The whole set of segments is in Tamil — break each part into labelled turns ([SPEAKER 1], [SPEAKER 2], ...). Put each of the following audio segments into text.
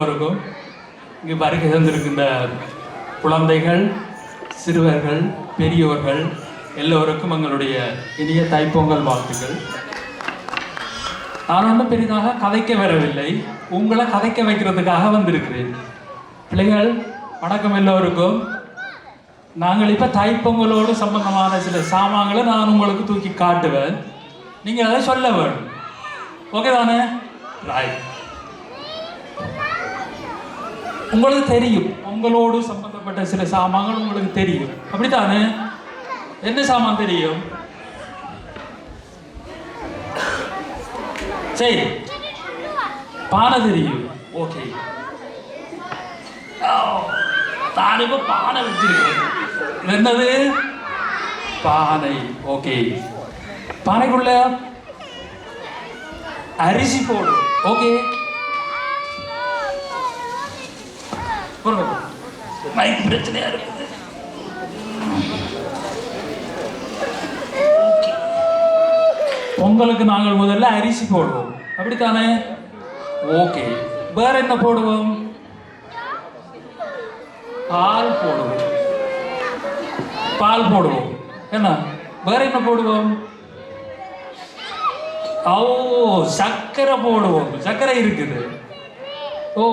[SPEAKER 1] இருக்கும். இங்கு வருகை தந்திருக்கின்ற குழந்தைகள், சிறுவர்கள், பெரியோர்கள் எல்லோருக்கும் எங்களுடைய இனிய தைப்பொங்கல் வாழ்த்துக்கள். நான் ஒன்றும் பெரிதாக கதைக்க வரவில்லை, உங்களை கதைக்க வைக்கிறதுக்காக வந்திருக்கிறேன். பிள்ளைகள் வணக்கம் எல்லோருக்கும். நாங்கள் இப்போ தைப்பொங்கலோடு சம்பந்தமான சில சாமான்களை நான் உங்களுக்கு தூக்கி காட்டுவேன், நீங்கள் அதை சொல்ல வேணும். ஓகே தானே? ரைட். உங்களுக்கு தெரியும், உங்களோடு சம்பந்தப்பட்ட சில சாமான்கள் உங்களுக்கு தெரியும், அப்படித்தானே? என்ன சாமான் தெரியும்? சரி, பானை தெரியும். ஓகே, நான் இப்போ பானை வச்சிருக்கேன். என்னது? பானை. ஓகே, பானைக்குள்ள அரிசி போடும். ஓகே, மைக் பிரச்சனையா இருக்குது. பொங்கலுக்கு நாங்கள் முதல்ல அரிசி போடுவோம், அப்படித்தானே? ஓகே, வேற என்ன போடுவோம்? பால் போடுவோம். பால் போடுவோம். என்ன வேற என்ன போடுவோம்? ஓ, சர்க்கரை போடுவோம். சர்க்கரை இருக்குது. ஓ,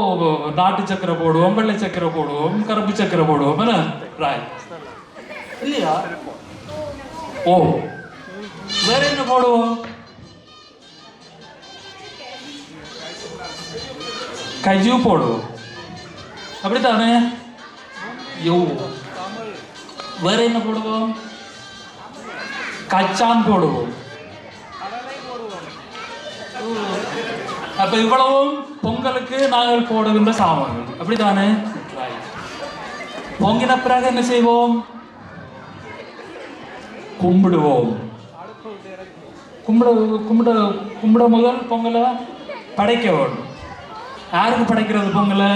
[SPEAKER 1] நாட்டு சக்கரை போடுவோம், வெள்ளை சக்கரை போடுவோம், கருப்பு சக்கரை போடுவோம். என்ன ரைட் இல்லையா? ஓ, வேற என்ன போடுவோம்? கஜு போடுவோம், அப்படித்தானே? யோ, வேற என்ன போடுவோம்? கச்சான் போடுவோம். அப்ப இவ்வளவும் பொங்கலுக்கு நாங்கள் போடுகின்ற சாமான்கள், அப்படித்தானே? பொங்கின பிறகு என்ன செய்வோம்? கும்பிடுவோம். கும்பிட முதல் பொங்கலை படைக்க வேணும். யாருக்கு படைக்கிறது பொங்கலை?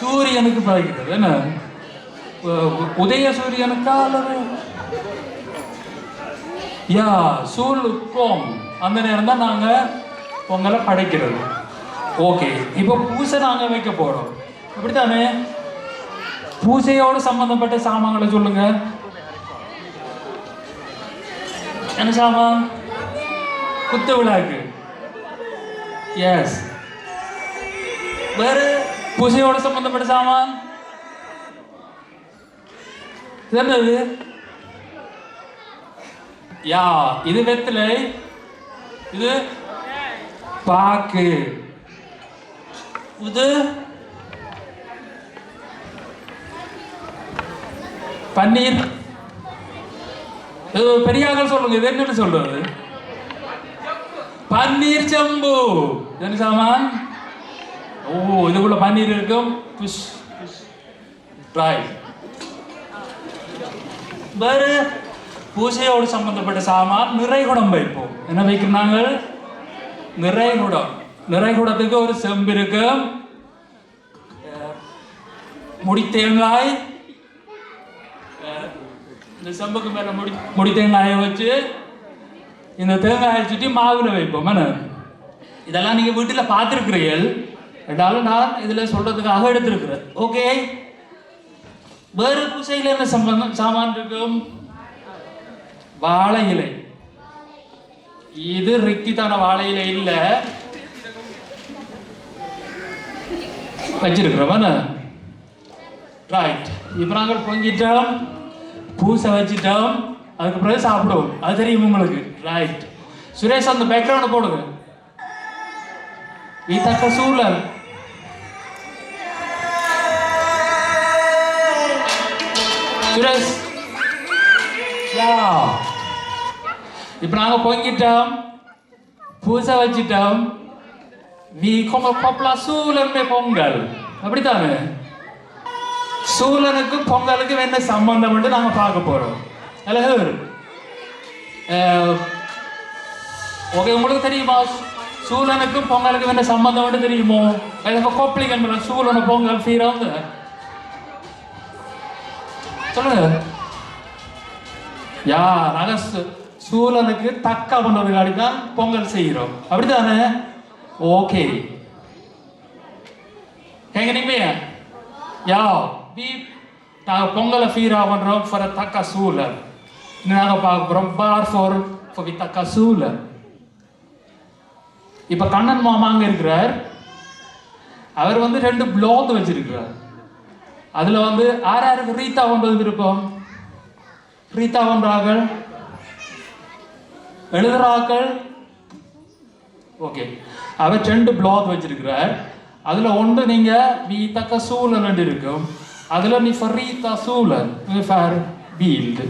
[SPEAKER 1] சூரியனுக்கு படைக்கிறது. என்ன, உதய சூரியனுக்கா அல்லது யா சூழ்கோம் அந்த நேரம் தான் நாங்க பொங்கலை படைக்கிறது. ஓகே, இப்போ பூசை நாங்க வைக்க போறோம், அப்படித்தானே? பூசையோடு சம்பந்தப்பட்ட சாமான்களை சொல்லுங்க. என்ன சாமான்? குத்து விளக்கு. எஸ். வேற பூசையோடு சம்பந்தப்பட்ட சாமான் என்னது? யா, இது வெத்தலை, இது பாக்கு, இது பன்னீர். பெரியாக்கள் சொல்லுங்க, இது என்னன்னு சொல்றது? பன்னீர் செம்பு. என்ன சாமான்? ஓ, இதுக்குள்ள பன்னீர் இருக்கும். வேறு பூசையோடு சம்பந்தப்பட்ட சாமான் நிறைகுடம் வைப்போம். என்ன வைக்கிறாங்க? நிறைகுடம். நிறைகுடத்துக்கு ஒரு செம்பு இருக்கு, முடி தேங்காய். இந்த செம்புக்கு மேல முடி தேங்காயை வச்சு இந்த தேங்காயை சுற்றி மாவுல வைப்போம். இதெல்லாம் நீங்க வீட்டுல பார்த்துருக்கிறீர்கள், என்றாலும் நான் இதுல சொல்றதுக்காக எடுத்திருக்கிறேன். ஓகே, வேறு பூசையில என்ன சாமான் இருக்கும்? வாழை இலை. இது ரிக்கிதான வாழை இலை இல்ல, வச்சிருக்கிறோம். ரைட். இப்ப நாங்கள் பொங்கிட்டோம், பூசை வச்சிட்டோம், அதுக்கு பிறகு சாப்பிடுவோம். அது தெரியும் உங்களுக்கு. ரைட். சுரேஷ், அந்த பேக்ரவுண்ட் போடுங்க. தக்க சூழல். சுரேஷ், இப்ப நாங்க பொங்கிட்டோம், பூசை வச்சிட்டோம். வி கொப்பலா சூழல் பொங்கல், அப்படித்தானே? சூழனுக்கு பொங்கலுக்கு என்ன சம்பந்தம் நாங்க பார்க்க போறோம். ஓகே, உங்களுக்கு தெரியுமா சூழனுக்கும் பொங்கலுக்கு என்ன சம்பந்தம் தெரியுமோ? கோப்பளிக்க சூழன பொங்கல் சீரங்க சொல்லுங்க. யா, நாங்க சூழலுக்கு தக்க பண்ணுறதுக்காடி தான் பொங்கல் செய்கிறோம், அப்படித்தானே? Okay, Hänger ni med? Ja, நாங்கள் பொங்கலை ஃபீரா பண்ணுறோம் ஃபார் தக்க சூழல். நாங்கள் பார்க்க போகிறோம் ஃபார் வி தக்க சூழல். இப்போ கண்ணன் மாமா அங்கே இருக்கிறார். அவர் வந்து 2 பிளாக் வச்சிருக்கிறார். அதில் வந்து யாருக்கு ரீத்தா பண்ணுறது விருப்பம்? ரீத்தா பண்றார்கள், எழுதுறாக்கள். ஓகே, அவர் 2 பிளாக் வச்சிருக்கிறார். அதில் ஒன்று நீங்கள் வி தக்க சூழல் இருக்கும். அதில் நீ ஃபர்ரீத்தா சூழல் ஃபர் பீல்டு.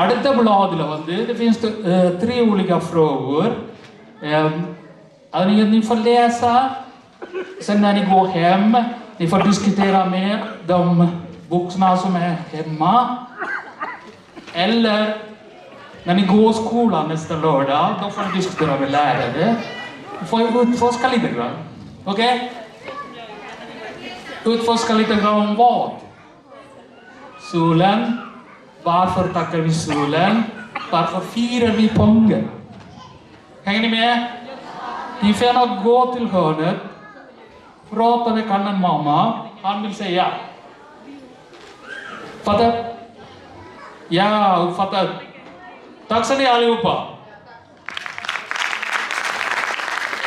[SPEAKER 1] அடுத்த பிளாக்ல வந்து det finns 3 olika frågor. Ni får läsa sen när ni går hem. Ni får diskutera med de vuxna som är hemma. Eller när ni går i skolan nästa lördag, då får ni diskutera med lärare. Ni får utforska lite grann. Okej? Utforska lite grann om vad? Solen. Varför tackar vi solen? Varför firar vi pongen? Hänger ni med? Ni får gärna gå till hörnet. Prata med kannen mamma. Han vill säga. Fattar? Ja, uppfattat. Tack så ni allihopa.